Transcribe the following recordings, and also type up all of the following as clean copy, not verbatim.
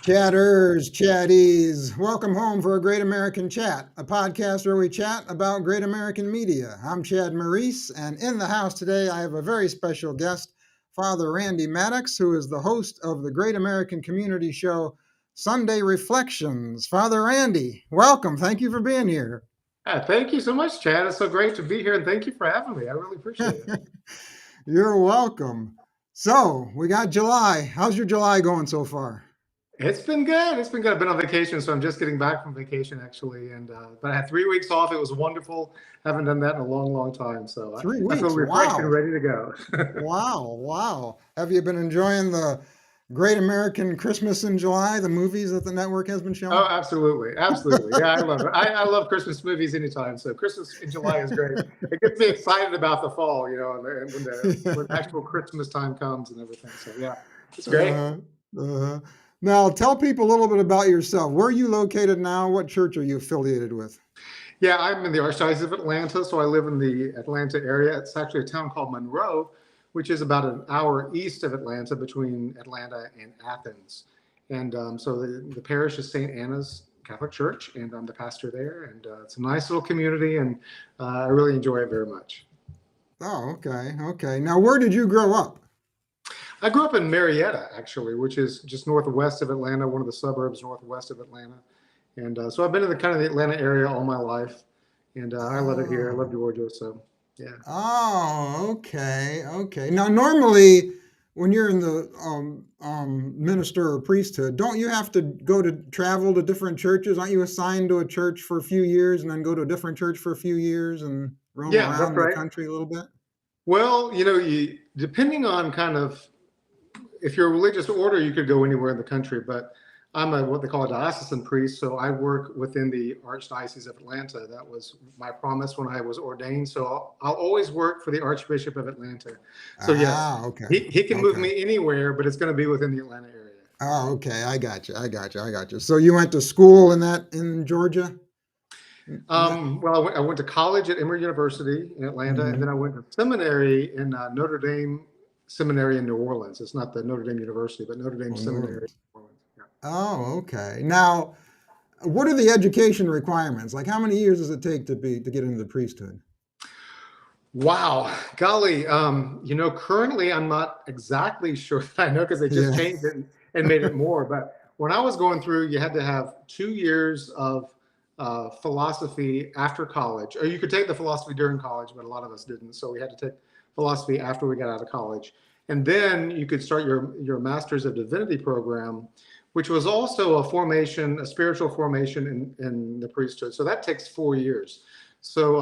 Chatters, chatties, welcome home for a Great American Chat, a podcast where we chat about great American media. I'm Chad Maurice, and in the house today I have a very special guest, Father Randy Maddox, who is the host of the Great American Community Show Sunday Reflections. Father Randy, welcome. Thank you for being here. Thank you so much, Chad. It's so great to be here, and thank you for having me. I really appreciate it. You're welcome. So, we got July. How's your July going so far? It's been good. It's been good. I've been on vacation, so I'm just getting back from vacation actually, and but I had 3 weeks off. It was wonderful. Haven't done that in a long, long time, so Three I feel weeks. refreshed and Wow. ready to go. Wow. Have you been enjoying the Great American Christmas in July, the movies that the network has been showing? Oh, absolutely, absolutely. Yeah, I love it. I love Christmas movies anytime. So Christmas in July is great. It gets me excited about the fall, and when actual Christmas time comes and everything. So yeah, it's great. uh, uh, Now, tell people a little bit about yourself. Where are you located now? What church are you affiliated with? Yeah, I'm in the Archdiocese of Atlanta, so I live in the Atlanta area. It's actually a town called Monroe, which is about an hour east of Atlanta, between Atlanta and Athens. And so the parish is St. Anna's Catholic Church, and I'm the pastor there. And it's a nice little community, and I really enjoy it very much. Oh, okay. Now, where did you grow up? I grew up in Marietta, actually, which is just northwest of Atlanta, one of the suburbs northwest of Atlanta. And so I've been in the kind of the Atlanta area all my life, and I love it here. I love Oh, Georgia, so yeah. okay. Now, normally, when you're in the minister or priesthood, don't you have to go to travel to different churches? Aren't you assigned to a church for a few years and then go to a different church for a few years and roam Yeah, that's around the right. country a little bit? Well, depending on kind of if you're a religious order, you could go anywhere in the country. But I'm what they call a diocesan priest, so I work within the Archdiocese of Atlanta. That was my promise when I was ordained. So I'll always work for the Archbishop of Atlanta. So yes, Ah, okay, he can move okay. me anywhere, but it's going to be within the Atlanta area. Oh, okay. I got you. So you went to school in Georgia? Well, I went to college at Emory University in Atlanta, and then I Mhm. went to seminary in Notre Dame Seminary in New Orleans. It's not the Notre Dame University, but Notre Dame Oh, New Seminary Orleans. in New Orleans. Yeah. Oh, okay. Now, what are the education requirements? Like, how many years does it take to get into the priesthood? Wow, golly. Currently I'm not exactly sure that I know because they just Yeah. changed it and made it more. But when I was going through, you had to have 2 years of philosophy after college, or you could take the philosophy during college, but a lot of us didn't. So we had to take philosophy after we got out of college. And then you could start your Master's of Divinity program, which was also a spiritual formation in the priesthood. So that takes 4 years. So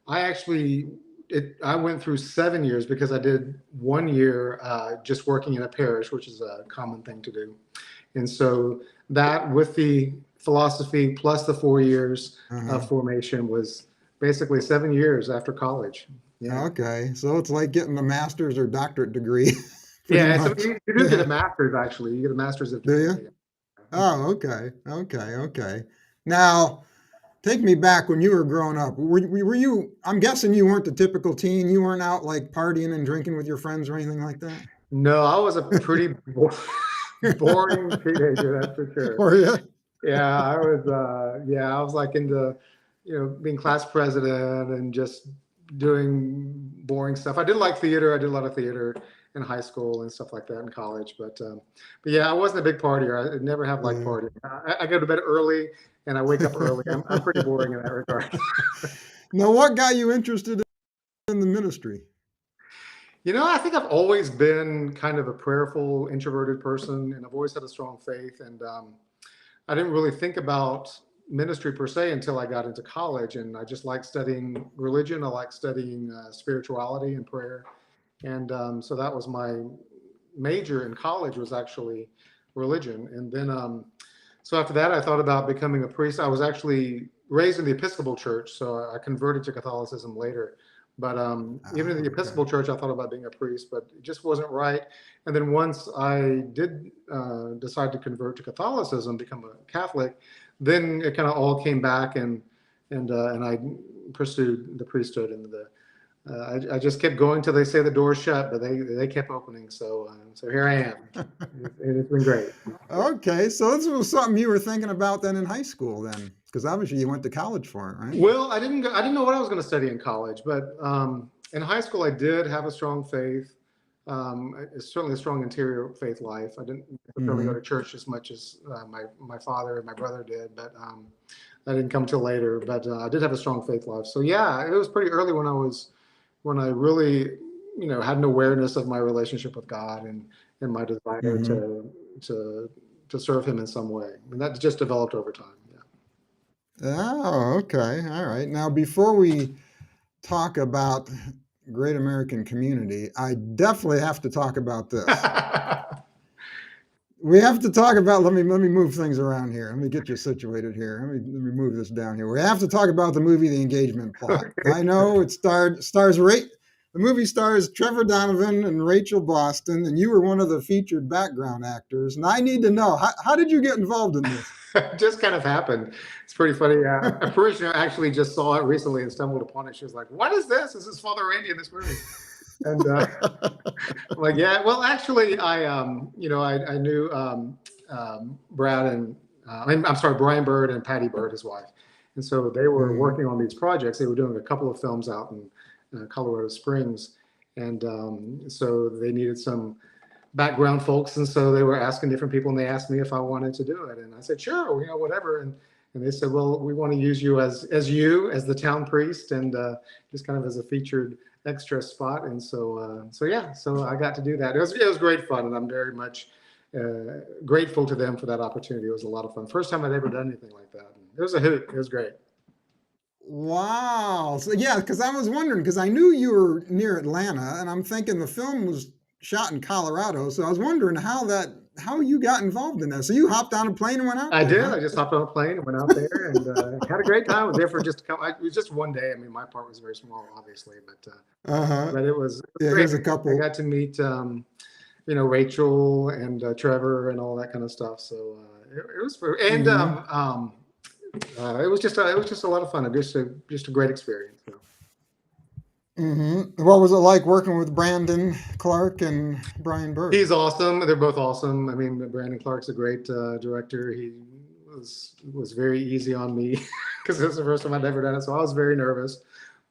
I actually I went through 7 years because I did 1 year just working in a parish, which is a common thing to do. And so that with the philosophy plus the 4 years Uh-huh. of formation was basically 7 years after college. Yeah. Okay. So it's like getting a master's or doctorate degree, pretty Yeah. So much. you do get a Yeah. master's, actually. You get a master's of Do you? divinity. Oh, okay. Now, take me back when you were growing up. Were you, I'm guessing you weren't the typical teen. You weren't out like partying and drinking with your friends or anything like that? No, I was a pretty boring teenager, that's for sure. Were you? Yeah, I was like into, being class president and just doing boring stuff. I did like theater. I did a lot of theater in high school and stuff like that in college. But yeah, I wasn't a big partier. I never have liked Yeah. partying. I go to bed early and I wake up early. I'm pretty boring in that regard. Now, what got you interested in the ministry? I think I've always been kind of a prayerful, introverted person, and I've always had a strong faith. And I didn't really think about ministry per se until I got into college, and I just like studying religion. I like studying spirituality and prayer, and so that was my major in college, was actually religion. And then so after that, I thought about becoming a priest. I was actually raised in the Episcopal Church, so I converted to Catholicism later. But even in Oh, the okay. Episcopal Church, I thought about being a priest, but it just wasn't right. And then once I did decide to convert to Catholicism, become a Catholic, then it kind of all came back, and I pursued the priesthood and the I just kept going till they say the door's shut, but they kept opening. So here I am. It's been great. Okay, so this was something you were thinking about then in high school, then, because obviously you went to college for it, right? Well, I didn't know what I was going to study in college, but in high school I did have a strong faith. Certainly a strong interior faith life. I didn't necessarily go Mm-hmm. to church as much as my father and my brother did, but that didn't come till later. But I did have a strong faith life. So yeah, it was pretty early when I really, had an awareness of my relationship with God and my desire Mm-hmm. to to serve Him in some way. And that just developed over time. Oh, okay. All right. Now, before we talk about Great American Community, I definitely have to talk about this. Yeah. We have to talk about. Let me move things around here. Let me get you situated here. Let me move this down here. We have to talk about the movie The Engagement Plot. Okay. I know it stars Rate. The movie stars Trevor Donovan and Rachel Boston, and you were one of the featured background actors. And I need to know how did you get involved in this? It just kind of happened. It's pretty funny. A parishioner actually just saw it recently and stumbled upon it. She was like, "What is this? This is Father Randy in this movie." And I'm like, yeah. Well, actually, I knew Brad and I'm sorry, Brian Bird and Patty Bird, his wife, and so they were Mhm. working on these projects. They were doing a couple of films out in Colorado Springs, and so they needed some background folks, and so they were asking different people, and they asked me if I wanted to do it, and I said sure, whatever, and they said, well, we want to use you as the town priest, and just kind of as a featured extra spot, and so yeah, so I got to do that. It was great fun, and I'm very much grateful to them for that opportunity. It was a lot of fun. First time I'd ever done anything like that. It was a hoot. It was great. Wow. So yeah, because I was wondering because I knew you were near Atlanta, and I'm thinking the film was shot in Colorado. So I was wondering how you got involved in that. So you hopped on a plane and went out I there, did. huh? I just hopped on a plane and went out there and had a great time. I was there for just a couple. It was just one day. I mean, my part was very small, obviously, Uh huh. but it was Yeah. great. Here's a I couple. got to meet Rachel and Trevor and all that kind of stuff. So it was and Mm-hmm. it was just a lot of fun. Just a great experience. Mm-hmm. What was it like working with Brandon Clark and Brian Bird? He's awesome. They're both awesome. I mean, Brandon Clark's a great director. He was very easy on me because it was the first time I'd ever done it, so I was very nervous.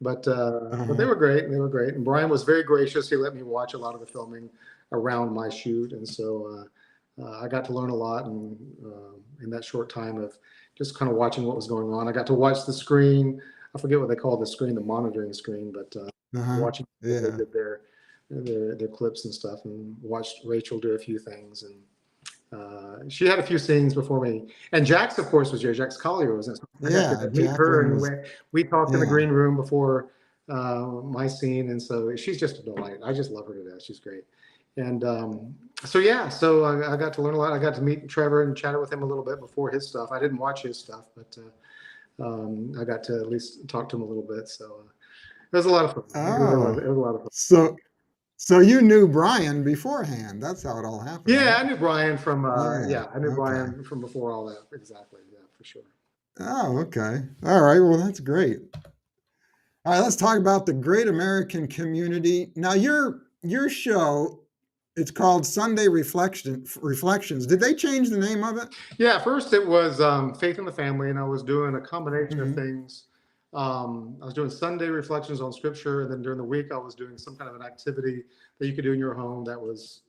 But they Uh-huh. were great. They were great. And Brian was very gracious. He let me watch a lot of the filming around my shoot, and so I got to learn a lot in that short time of just kind of watching what was going on. I got to watch the screen. I forget what they call the screen, the monitoring screen, but Uh-huh. watching when they Yeah. did their clips and stuff, and watched Rachel do a few things, and she had a few scenes before me. And Jax, of course, was here. Jax Collier was in it. I got to Yeah. meet her, Jacqueline and was. we talked in the Yeah. green room before my scene, and so she's just a delight. I just love her to death. She's great. And so yeah, so I got to learn a lot. I got to meet Trevor and chatted with him a little bit before his stuff. I didn't watch his stuff, but I got to at least talk to him a little bit. So it was a lot of fun. It really was. Oh. It was a lot of fun. So So you knew Brian beforehand. That's how it all happened, Yeah, right? I knew Brian from Yeah. yeah, I knew Okay. Brian from before all that. Exactly. Yeah, for sure. Oh, okay. All right. Well, that's great. All right. Let's talk about the Great American Community. Now, your show, it's called Sunday Reflections. Did they change the name of it? Yeah, first it was Faith in the Family, and I was doing a combination of Mm-hmm. things. I was doing Sunday reflections on Scripture, and then during the week I was doing some kind of an activity that you could do in your home that was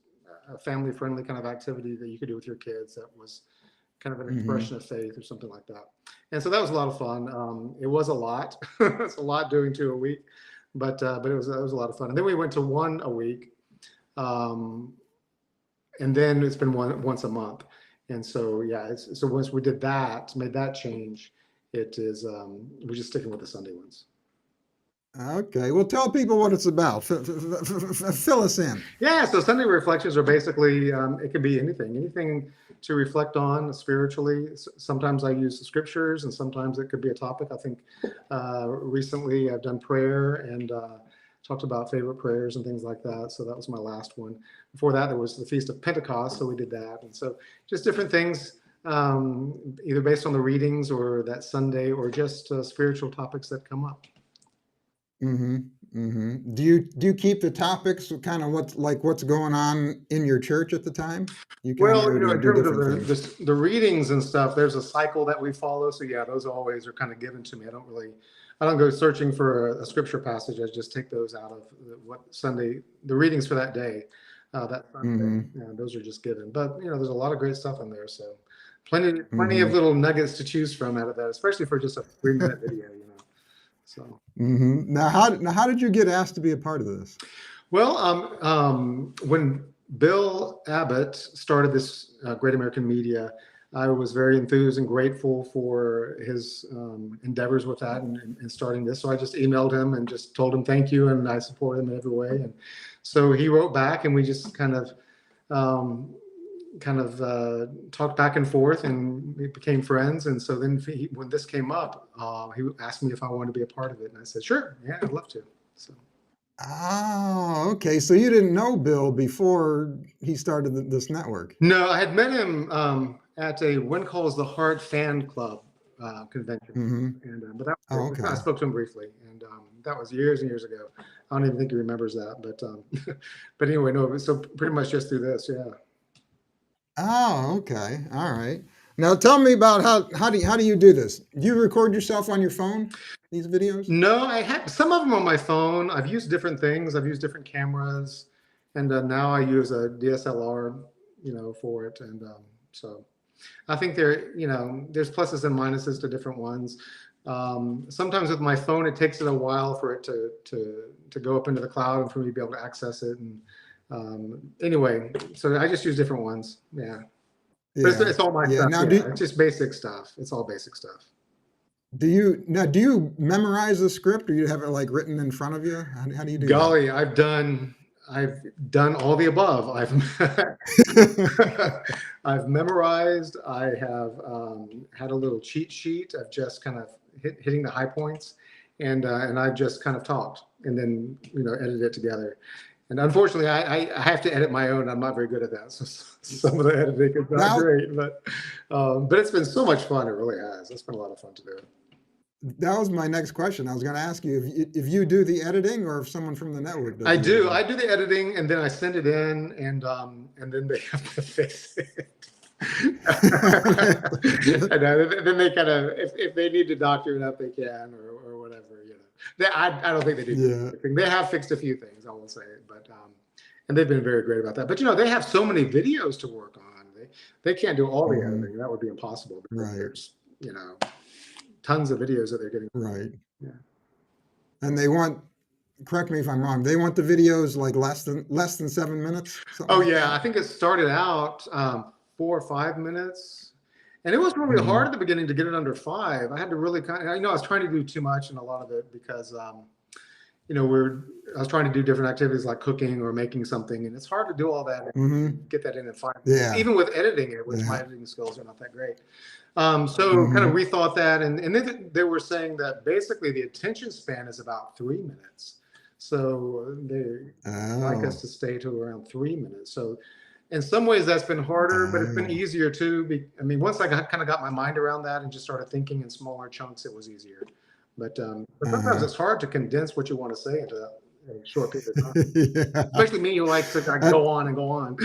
a family-friendly kind of activity that you could do with your kids. That was kind of an Mm-hmm. expression of faith or something like that. And so that was a lot of fun. It was a lot. It's a lot doing two a week, but it was a lot of fun. And then we went to one a week, um, and then it's been once a month. And so yeah, so once we did that, made that change, it is we're just sticking with the Sunday ones. Okay. Well, tell people what it's about. Fill us in. Yeah, so Sunday reflections are basically it could be anything to reflect on spiritually. Sometimes I use the scriptures, and sometimes it could be a topic. I think recently I've done prayer and talked about favorite prayers and things like that. So that was my last one. Before that, there was the Feast of Pentecost, so we did that, and so just different things, either based on the readings or that Sunday, or just spiritual topics that come up. Mm-hmm. Do you keep the topics kind of what's going on in your church at the time? You kind of, Well, or do you in do terms of different things? the readings and stuff, there's a cycle that we follow. So yeah, those always are kind of given to me. I don't go searching for a scripture passage. I just take those out of what Sunday, the readings for that day, that Sunday. Mm-hmm. Yeah, those are just given. But there's a lot of great stuff in there. So plenty of Mm-hmm. little nuggets to choose from out of that, especially for just a 3-minute video. So. Now, how did you get asked to be a part of this? Well, when Bill Abbott started this Great American Media, I was very enthused and grateful for his endeavors with that and starting this. So I just emailed him and just told him thank you, and I support him in every way. And so he wrote back, and we just um, talked back and forth, and we became friends. And so then when this came up, he asked me if I wanted to be a part of it, and I said, sure, yeah, I'd love to. So. Oh, okay. So you didn't know Bill before he started this network? No, I had met him at a When Calls the Heart fan club convention, Mm-hmm. but that Oh, was it. I okay. spoke to him briefly, and that was years and years ago. I don't even think he remembers that, but but anyway, no. So pretty much just through this, yeah. Oh, okay. All right. Now tell me about how do you do this? Do you record yourself on your phone, these videos? No, I had some of them on my phone. I've used different things. I've used different cameras, and now I use a DSLR, for it, and so. I think there's pluses and minuses to different ones. Sometimes with my phone, it takes it a while for it to go up into the cloud and for me to be able to access it. And anyway, so I just use different ones. Yeah, but Yeah. it's all my Yeah. stuff. Now Yeah, it's just basic stuff. It's all basic stuff. do you memorize the script, or you have it like written in front of you? How do you do that? Golly, I've done all the above. I've memorized. I have had a little cheat sheet of just kind of hitting the high points, and I've just kind of talked and then edited it together. And unfortunately, I have to edit my own. I'm not very good at that, so some of the editing is not Now, great. But it's been so much fun. It really has. It's been a lot of fun to do. that was my next question. I was going to ask you if you do the editing, or if someone from the network does I the do. editing. I do the editing, and then I send it in, and then they have to fix it. And then they kind of, if they need to doctor it up, they can, or whatever. I don't think they do Yeah. anything. They have fixed a few things, I will say, but and they've been very great about that. But they have so many videos to work on. They can't do all the Hmm. editing. That would be impossible because Right. there's tons of videos that they're getting. Right. Yeah. And they want, correct me if I'm wrong, they want the videos like less than 7 minutes, something Oh like yeah, I that. think it started out 4 or 5 minutes, and it was really hard Hmm. at the beginning to get it under 5. I had to really I was trying to do too much in a lot of it because I was trying to do different activities like cooking or making something, and it's hard to do all that Hmm. and get that in 5 minutes, Yeah. even with editing it, which my Yeah. editing skills are not that great. So kind of Hmm. rethought that, and then they were saying that basically the attention span is about 3 minutes. So they like us Oh. to stay to around 3 minutes. So in some ways that's been harder, but it's been Oh. easier too. I mean, once I kind of got my mind around that and just started thinking in smaller chunks, it was easier. But sometimes Uh-huh. it's hard to condense what you want to say into a short period of time. Yeah. Especially me, who likes to And, go on and go on.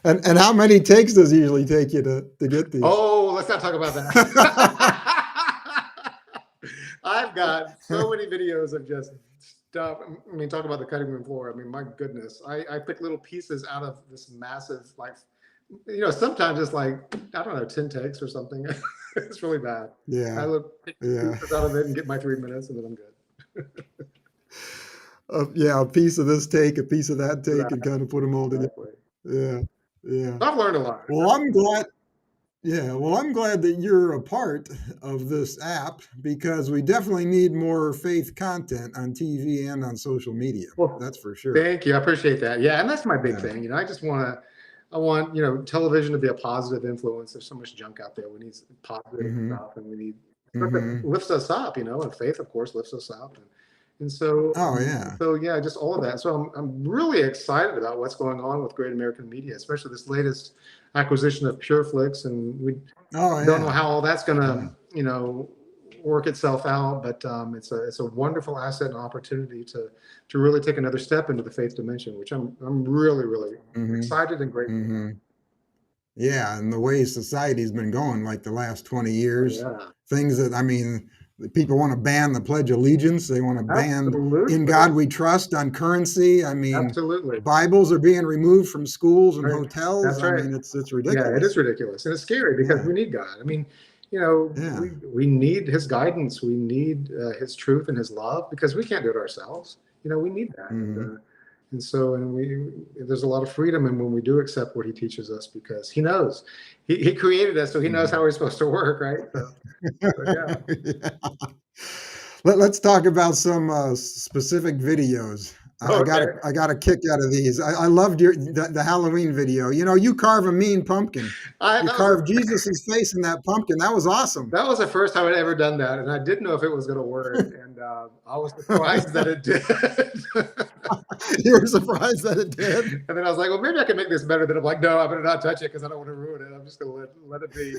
and how many takes does it usually take you to get these? Oh, let's not talk about that. I've got so many videos of just stuff. I mean, talk about the cutting room floor. I mean, my goodness, I pick little pieces out of this massive, like, sometimes it's like, I don't know, 10 takes or something. It's really bad. I Yeah. look pick Yeah. pieces out of it and get my 3 minutes, and then I'm good. Yeah, a piece of this take, a piece of that take, and Exactly. kind of put them all together. Exactly. Yeah. Yeah. I've learned a lot. Well, I'm glad. Yeah, well, I'm glad that you're a part of this app, because we definitely need more faith content on TV and on social media. Well, That's for sure. thank you. I appreciate that. Yeah, and that's my big Yeah. thing. I want television to be a positive influence. There's so much junk out there. We need positive Mm-hmm. stuff, and we need stuff that Mm-hmm. lifts us up. And faith, of course, lifts us up. And so, Oh yeah. yeah, just all of that. So I'm really excited about what's going on with Great American Media, especially this latest acquisition of PureFlix, and we Oh don't know yeah. how all that's Yeah. gonna, work itself out, but it's a wonderful asset and opportunity to really take another step into the faith dimension, which I'm really, really excited and grateful. Yeah, and the way society's been going, like the last 20 years, Yeah, things that, I mean, the people want to ban the Pledge of Allegiance. They want to ban "In absolutely, God We Trust" on currency. I mean, absolutely. Bibles are being removed from schools and Right. hotels. That's I right. mean, it's Yeah, it ridiculous. is ridiculous and it's scary because Yeah, we need God. I mean, you know, yeah. we need His guidance. We need His truth and His love because we can't do it ourselves. You know, we need that. Hmm. And so, and there's a lot of freedom in when we do accept what He teaches us because He knows, He created us, so He knows how we're supposed to work, right? So yeah. Yeah. Let's talk about some specific videos. Okay. I got a kick out of these. I loved the Halloween video. You know, you carve a mean pumpkin. You That was carved Jesus's face in that pumpkin. That was awesome. that was the first time I'd ever done that, and I didn't know if it was going to work, and I was surprised that it did. You were surprised that it did. And then I was like, well, maybe I can make this better. Then I'm like, no, I better not touch it because I don't want to ruin it. I'm just going to let it be.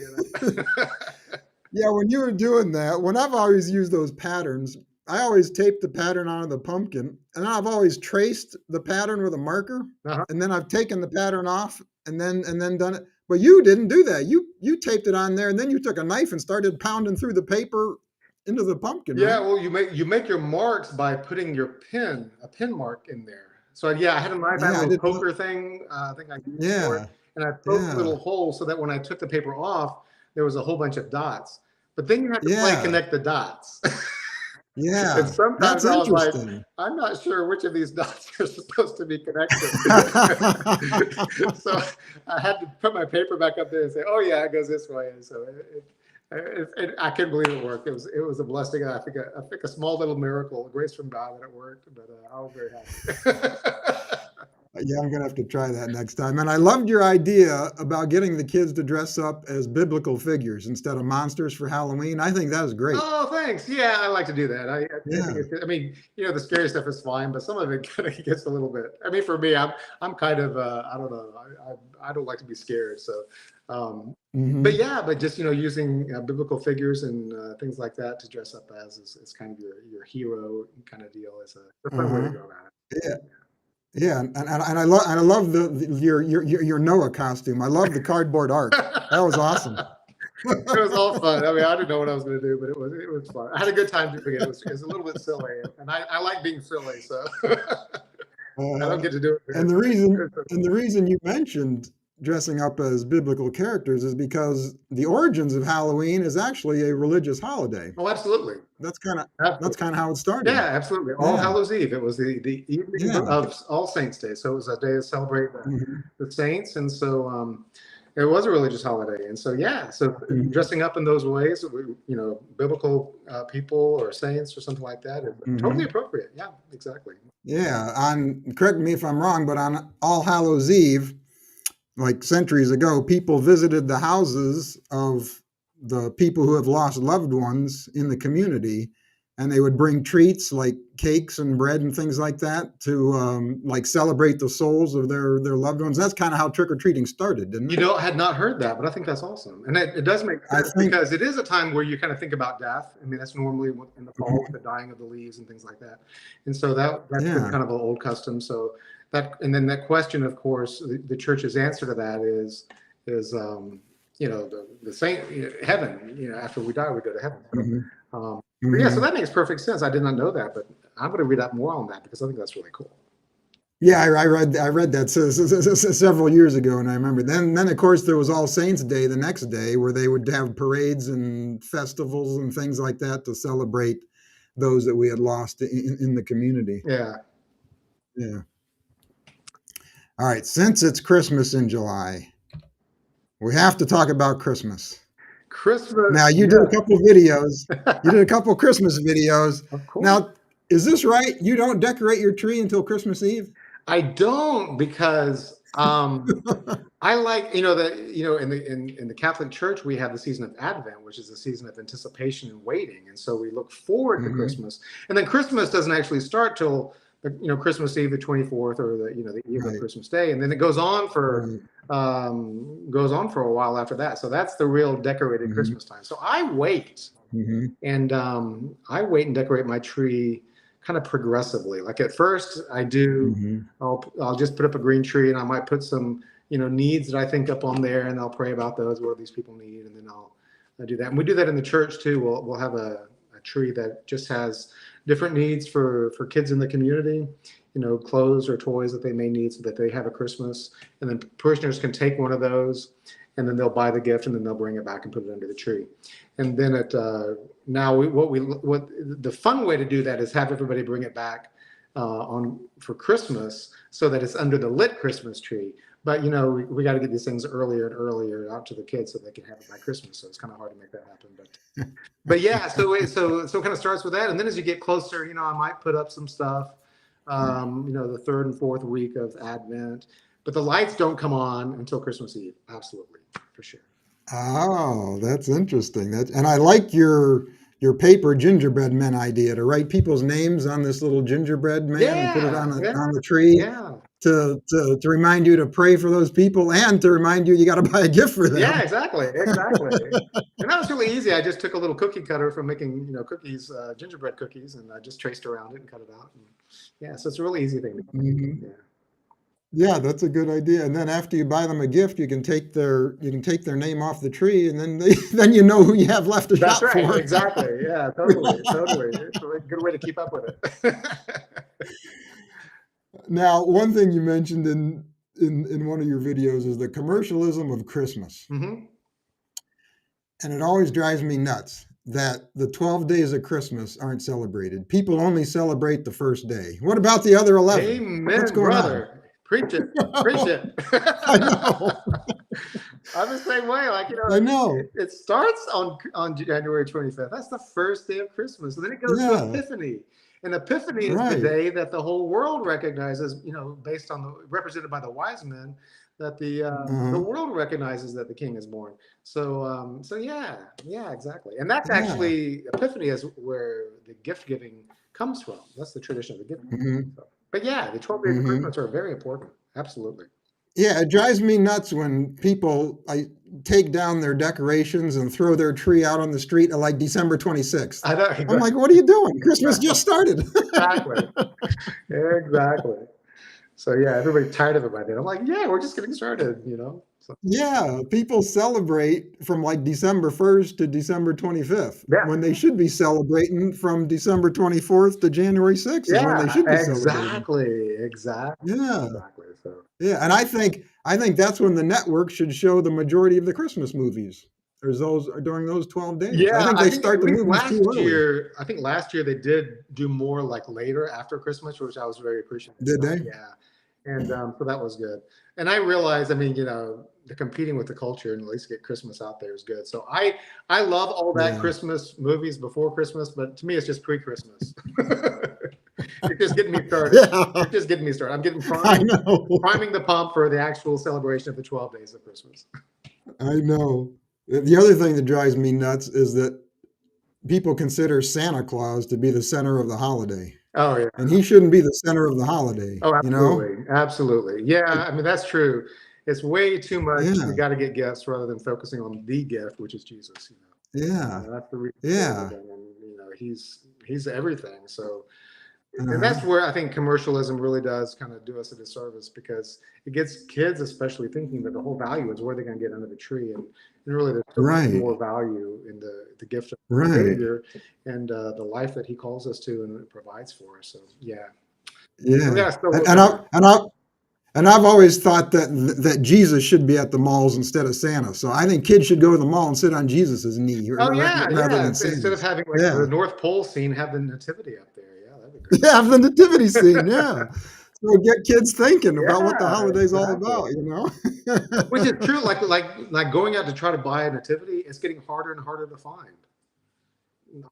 Yeah, when you were doing that, when I've always used those patterns, I always tape the pattern onto the pumpkin, and I've always traced the pattern with a marker, Uh-huh. and then I've taken the pattern off, and then done it. But you didn't do that. You taped it on there, and then you took a knife and started pounding through the paper into the pumpkin, Yeah, right? well, you make your marks by putting a pin mark in there. So yeah, I had a knife, I had Yeah, a I little didn't. poker thing. I think I used for it, Yeah, and I poked yeah, little holes so that when I took the paper off, there was a whole bunch of dots. But then you have to play yeah, connect the dots. And yeah. sometimes That's I was like, interesting. I'm not sure which of these dots are supposed to be connected. So I had to put my paper back up there and say, oh yeah, it goes this way. And so I couldn't believe it worked. It was a blessing. I think a small little miracle, a grace from God that it worked. But I was very happy. Yeah, I'm gonna have to try that next time. And I loved your idea about getting the kids to dress up as biblical figures instead of monsters for Halloween. I think that was great. Oh, thanks. Yeah, I like to do that. I think Yeah. I mean, you know, the scary stuff is fine, but some of it kind of gets a little bit. I mean, for me, I'm kind of I don't know. I don't like to be scared. So, but Hmm. yeah, but just using biblical figures and things like that to dress up as is kind of your hero kind of deal. Is a fun way to Uh-huh. go about Yeah. it. Yeah. And I love your Noah costume. I love the cardboard ark. That was awesome. It was all fun. I mean, I didn't know what I was going to do, but it was fun. I had a good time doing it. It was a little bit silly, and I like being silly, so I don't Uh, get to do it. and the reason you mentioned dressing up as biblical characters is because the origins of Halloween is actually a religious holiday. Oh, absolutely, That's kind of that's absolutely. kind of how it started. Yeah, absolutely. All Yeah. Hallows Eve. It was the evening Yeah. of All Saints Day, so it was a day to celebrate Hmm. the saints, and so it was a religious holiday. And so yeah, so Hmm. dressing up in those ways, biblical people or saints or something like that is totally Hmm. appropriate. Yeah, exactly. Yeah. On correct me if I'm wrong, but on All Hallows Eve, like centuries ago, people visited the houses of the people who have lost loved ones in the community, and they would bring treats like cakes and bread and things like that to like celebrate the souls of their loved ones. That's kind of how trick or treating started, didn't it? I had not heard that, but I think that's awesome, and it does make I sense think. because it is a time where you kind of think about death. I mean, that's normally in the fall with the dying of the leaves and things like that, and so that's been Yeah. kind of an old custom. So and then that question, of course, the church's answer to that is the saint heaven. After we die, we go to heaven. So, Hmm. but yeah, so Hmm. that makes perfect sense. I did not know that, but I'm going to read up more on that because I think that's really cool. Yeah, I read that several years ago, and I remember. Then of course there was All Saints Day the next day, where they would have parades and festivals and things like that to celebrate those that we had lost in the community. Yeah, Yeah. All right. Since it's Christmas in July, we have to talk about Christmas. Christmas. Now you did a Yes, couple videos. You did a couple Christmas videos. of course. Now, is this right? You don't decorate your tree until Christmas Eve? I don't because I like that in the Catholic Church we have the season of Advent, which is a season of anticipation and waiting, and so we look forward to Hmm. Christmas. And then Christmas doesn't actually start till Christmas Eve, the 24th, or the eve of Right. Christmas Day, and then it goes on for Right. goes on for a while after that. So that's the real decorated Hmm. Christmas time. So I wait Hmm. and decorate my tree kind of progressively. Like at first, Hmm. I'll just put up a green tree, and I might put some needs that I think up on there, and I'll pray about those. What do these people need? And then I'll do that. And we do that in the church too. We'll have a tree that just has different needs for kids in the community. Clothes or toys that they may need so that they have a Christmas. And then parishioners can take one of those, and then they'll buy the gift, and then they'll bring it back and put it under the tree. And then now what the fun way to do that is have everybody bring it back on for Christmas so that it's under the lit Christmas tree. But we got to get these things earlier and earlier out to the kids so they can have it by Christmas. So it's kind of hard to make that happen. But yeah, so it kind of starts with that, and then as you get closer, I might put up some stuff. The third and fourth week of Advent, but the lights don't come on until Christmas Eve. Absolutely, for sure. Oh, that's interesting. And I like your paper gingerbread men idea to write people's names on this little gingerbread man and put it Yeah, yeah, on the tree yeah. to remind you to pray for those people and to remind you got to buy a gift for Yeah, them. exactly, exactly. And that was really easy. I just took a little cookie cutter from making, cookies, gingerbread cookies, and I just traced around it and cut it out. And yeah, so it's a really easy thing to Mhm. do. Yeah, Yeah, that's a good idea. And then after you buy them a gift, you can take their name off the tree, and then then you know who you have left to that's shop right. for. Exactly. Yeah, totally, totally. It's a good way to keep up with it. Now, one thing you mentioned in one of your videos is the commercialism of Christmas. Hmm. And it always drives me nuts that the 12 days of Christmas aren't celebrated. People only celebrate the first day. What about the other 11? What's Amen, going on? brother. Preach it. Preach it. I know. I'm the same way. Like, I know. it starts on January 25th. That's the first day of Christmas. And then it goes to Yeah, Epiphany. And Epiphany is the right. day that the whole world recognizes, based on represented by the wise men, that the Uh-huh. world recognizes that the king is born. So yeah, yeah, exactly. And that's Yeah. actually Epiphany is where the gift giving comes from. That's the tradition of the gift giving. Hmm. So, but yeah, the 12 days of Hmm. Christmas are very important. Absolutely. Yeah, it drives me nuts when people take down their decorations and throw their tree out on the street at like December 26th. I know I'm like, exactly. what are you doing? Christmas just started. Exactly. Exactly. So yeah, everybody's tired of it by then. I'm like, yeah, we're just getting started. So Yeah, people celebrate from like December 1st to December 25th yeah, when they should be celebrating from December 24th to January 6th is when they yeah, should be celebrating. exactly, exactly, Yeah. exactly. So Yeah, and I think that's when the network should show the majority of the Christmas movies. There's those during those 12 days. I yeah, think I they think start at the least movies too last early. year, I think last year they did do more like later after Christmas, which I was very appreciative Did of. they? Yeah. And so that was good. And I realized, I mean, the competing with the culture and at least get Christmas out there is good. So I love all that Yeah. Christmas movies before Christmas, but to me it's just pre-Christmas. You're just getting me started. Yeah. You're just getting me started. I'm getting I know. priming the pump for the actual celebration of the 12 days of Christmas. I know. The other thing that drives me nuts is that people consider Santa Claus to be the center of the holiday. Oh yeah. And he shouldn't be the center of the holiday, Oh, you know? absolutely. Absolutely. Yeah, I mean that's true. It's way too much. We Yeah, got to get gifts rather than focusing on the gift, which is Jesus. yeah, That's the reason for yeah, everything, and he's everything. So, and uh-huh, that's where I think commercialism really does kind of do us a disservice because it gets kids, especially, thinking that the whole value is where they're going to get under the tree, and really there's so much right, more value in the gift of the right, Savior and the life that He calls us to and provides for us. So, yeah, we yeah. got to still And, and I remember. and I and I've always thought that Jesus should be at the malls instead of Santa. So I think kids should go to the mall and sit on Jesus's knee Oh yeah, rather yeah. than Instead of Santa's. having like Yeah, the North Pole scene, have the nativity up there. Yeah, that'd be great. yeah, the nativity scene. Yeah, so get kids thinking about what the Yeah, holiday's all exactly. about. You Which is know. true. Like going out to try to buy a nativity, it's getting harder and harder to find.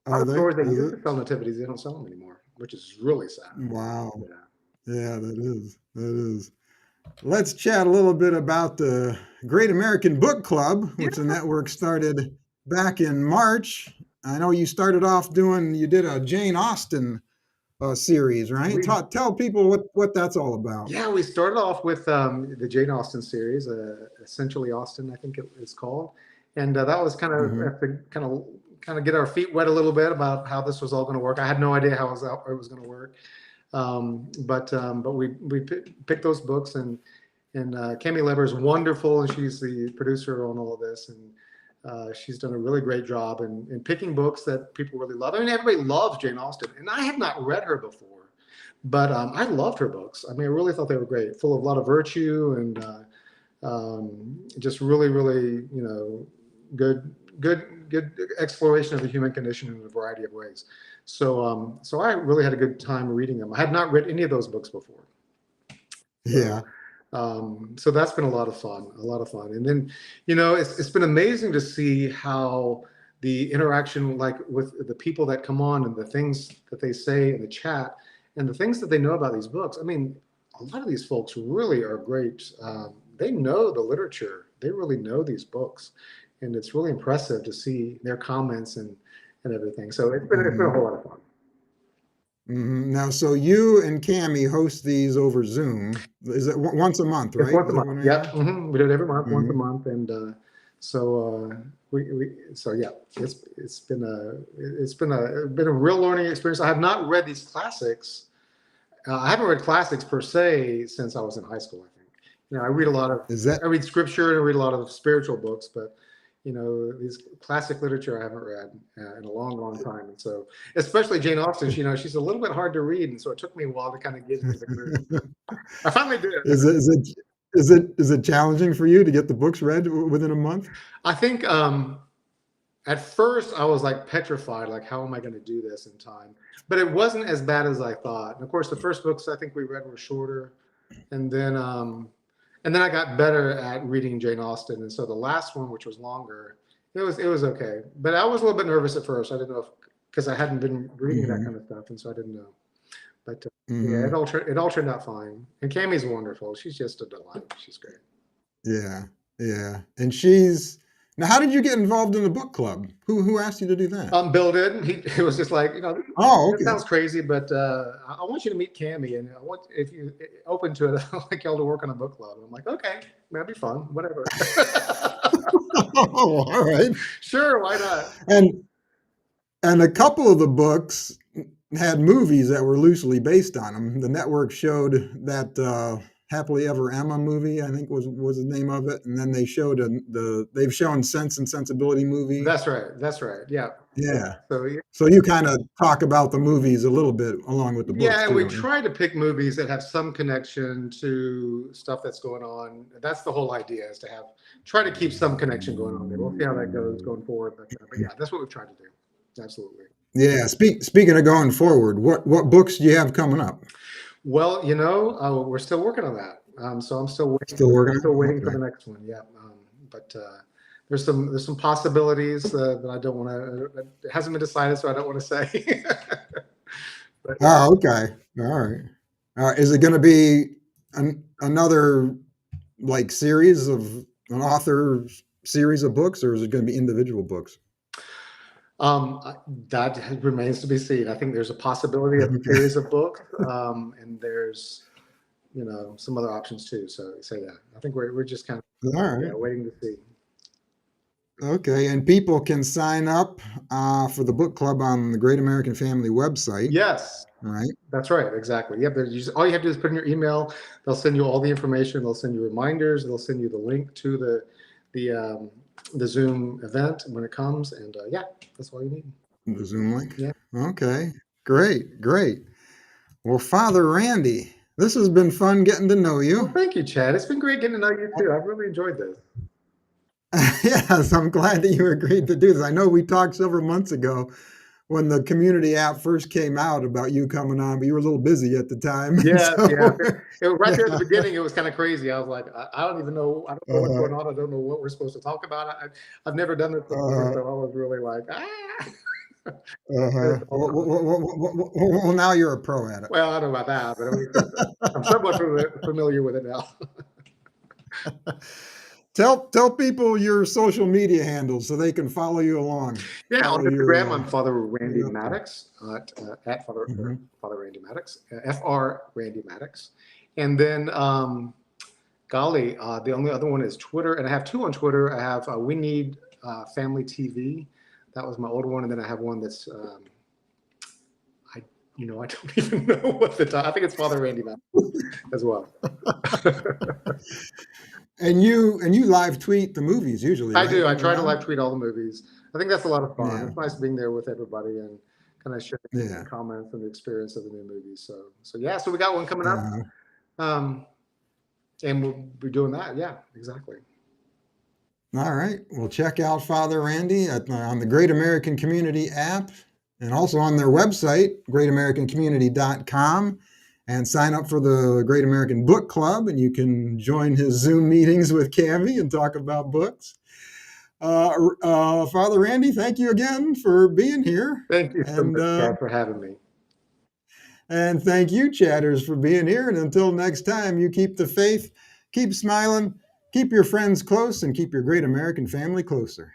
A lot Are of they? stores that Is used it? to sell nativities, they don't sell them anymore, which is really sad. Wow. Yeah. Yeah, that is. That is. Let's chat a little bit about the Great American Book Club, Yeah. which the network started back in March. I know you started off you did a Jane Austen series, right? We Tell people what that's all about. Yeah, we started off with the Jane Austen series, essentially Austen, I think it is called, and that was kind of Hmm. to kind of get our feet wet a little bit about how this was all going to work. I had no idea how it was going to work, but we picked those books, and Cami Lever is wonderful, and she's the producer on all of this, and she's done a really great job in picking books that people really love. I mean, everybody loves Jane Austen, and I had not read her before. But I loved her books. I mean, I really thought they were great, full of a lot of virtue and just really, really, good exploration of the human condition in a variety of ways. So I really had a good time reading them. I had not read any of those books before. Yeah. So, so that's been a lot of fun, a lot of fun. And then, it's been amazing to see how the interaction, like with the people that come on and the things that they say in the chat and the things that they know about these books. I mean, a lot of these folks really are great. They know the literature. They really know these books, and it's really impressive to see their comments and everything. So it's been a whole lot of fun. Now, so you and Cami host these over Zoom. Is it once a month, It's right? once a Is that month. what I Yeah, hear? we do it every month, once a Hmm. month, and so so yeah, it's been a real learning experience. I have not read these classics. I haven't read classics per se since I was in high school. I think I read a lot of Is that I read scripture and I read a lot of spiritual books, but these classic literature I haven't read in a long, long time. And so, especially Jane Austen, she's a little bit hard to read, and so it took me a while to kind of get into the groove. I finally did. is it challenging for you to get the books read within a month? I think at first I was like petrified, like how am I going to do this in time? But it wasn't as bad as I thought. And of course, the first books I think we read were shorter, and then I got better at reading Jane Austen. And so the last one, which was longer, it was okay. But I was a little bit nervous at first. I didn't know because I hadn't been reading that Hmm. kind of stuff, and so I didn't know. But yeah, Hmm. it all turned out fine. And Cammie's wonderful. She's just a delight. She's great. Yeah, yeah. And she's now. How did you get involved in the book club? Who asked you to do that? Bill did. It was just like, Oh, that okay. sounds crazy, but I want you to meet Cammie, and I want if you open to it, I'd like y'all to work on a book club. And I'm like, okay, that'd be fun, whatever. Oh, all right. Sure, why not? And a couple of the books had movies that were loosely based on them. The network showed that Happily Ever Emma movie, I think was the name of it, and then they showed they've shown Sense and Sensibility movie. That's right. That's right. Yeah. Yeah. Yeah. So yeah, So you kind of talk about the movies a little bit along with the books yeah, and too, we don't you? try to pick movies that have some connection to stuff that's going on. That's the whole idea, is to try to keep some connection going on there. We'll see how that goes going forward, but yeah, that's what we've tried to do. Absolutely. Yeah. Speaking of going forward, what books do you have coming up? Well, we're still working on that. So I'm still waiting. Still I'm working still on waiting it? for the Okay. next one. Yeah. But there's some possibilities that I don't want to. It hasn't been decided, so I don't want to say. But Oh, okay. All right. Is it going to be another like series of an author series of books, or is it going to be individual books? that remains to be seen. I think there's a possibility of a Okay. series of books, and there's some other options too. So yeah, I think we're just kind of All right. waiting to see. Okay. And people can sign up for the book club on the Great American Family website, Yes, right? that's right. Exactly. Yep. All you have to do is put in your email. They'll send you all the information. They'll send you reminders. They'll send you the link to the the Zoom event when it comes. And yeah, that's all you need. The Zoom link. Yeah. Okay. Great. Great. Well, Father Randy, this has been fun getting to know Well, you. thank you, Chad. It's been great getting to know you too. I've really enjoyed this. Yes, I'm glad that you agreed to do this. I know we talked several months ago when the community app first came out about you coming on, but you were a little busy at the time. And Yes, yeah. so, Right there at the yeah. beginning, it was kind of crazy. I was like, I don't even know. I don't know what's Uh, going on. I don't know what we're supposed to talk about. I've never done this before, uh, so I was really like, ah. uh-huh. It's all fun. Well, now you're a pro at it. Well, I don't know about that, but at least I'm somewhat familiar with it now. Tell people your social media handles so they can follow you along. Yeah, on Follow Instagram, your I'm Father what Randy you're up to. Maddox at Mhm. Father Randy Maddox, FR Randy Maddox. And then, golly, the only other one is Twitter. And I have two on Twitter. I have We Need Family TV. That was my old one. And then I have one that's, I, I don't even know what the title. I think it's Father Randy Maddox as well. And you live tweet the movies usually, I right? do. When I you're try to around. live tweet all the movies. I think that's a lot of fun. Yeah, It's nice being there with everybody and kind of sharing the yeah. comments and the experience of the new movies. So yeah. So we got one coming up, Uh, um, and we'll be doing that. Yeah, exactly. all right. Well, check out Father Randy on the Great American Community app and also on their website, greatamericancommunity.com, and sign up for the Great American Book Club, and you can join his Zoom meetings with Cami and talk about books. Father Randy, thank you again for being here. Thank you so And much, uh, Chad, for having me. and thank you, chatters, for being here. And until next time, you keep the faith, keep smiling, keep your friends close, and keep your great American family closer.